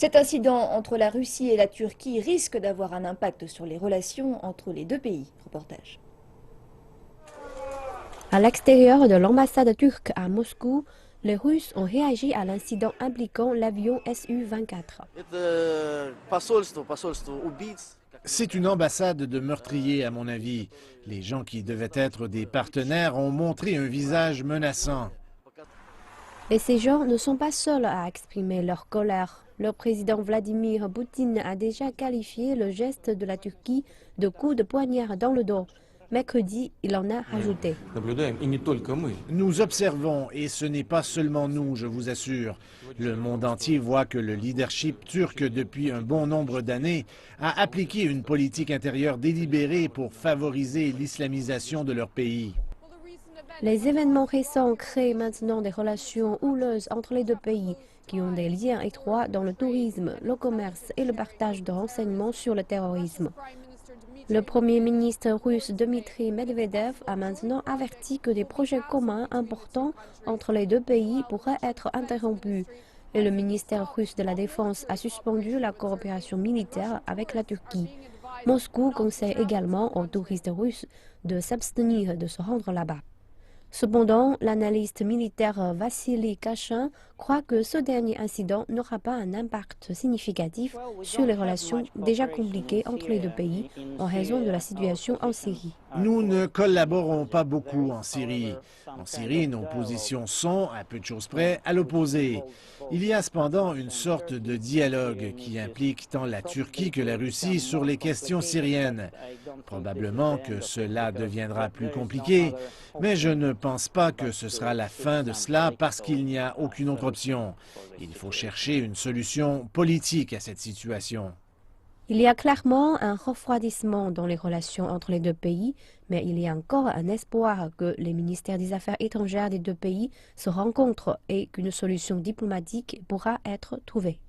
Cet incident entre la Russie et la Turquie risque d'avoir un impact sur les relations entre les deux pays. Reportage. À l'extérieur de l'ambassade turque à Moscou, les Russes ont réagi à l'incident impliquant l'avion Su-24. C'est une ambassade de meurtriers, à mon avis. Les gens qui devaient être des partenaires ont montré un visage menaçant. Et ces gens ne sont pas seuls à exprimer leur colère. Le président Vladimir Poutine a déjà qualifié le geste de la Turquie de coup de poignard dans le dos. Mercredi, il en a rajouté. Nous observons, et ce n'est pas seulement nous, je vous assure. Le monde entier voit que le leadership turc, depuis un bon nombre d'années, a appliqué une politique intérieure délibérée pour favoriser l'islamisation de leur pays. Les événements récents créent maintenant des relations houleuses entre les deux pays, qui ont des liens étroits dans le tourisme, le commerce et le partage de renseignements sur le terrorisme. Le Premier ministre russe Dmitry Medvedev a maintenant averti que des projets communs importants entre les deux pays pourraient être interrompus. Et le ministère russe de la Défense a suspendu la coopération militaire avec la Turquie. Moscou conseille également aux touristes russes de s'abstenir de se rendre là-bas. Cependant, l'analyste militaire Vassili Kashin croit que ce dernier incident n'aura pas un impact significatif sur les relations déjà compliquées entre les deux pays en raison de la situation en Syrie. Nous ne collaborons pas beaucoup en Syrie. En Syrie, nos positions sont, à peu de choses près, à l'opposé. Il y a cependant une sorte de dialogue qui implique tant la Turquie que la Russie sur les questions syriennes. Probablement que cela deviendra plus compliqué, mais je ne pense pas que ce sera la fin de cela parce qu'il n'y a aucune autre option. Il faut chercher une solution politique à cette situation. Il y a clairement un refroidissement dans les relations entre les deux pays, mais il y a encore un espoir que les ministères des Affaires étrangères des deux pays se rencontrent et qu'une solution diplomatique pourra être trouvée.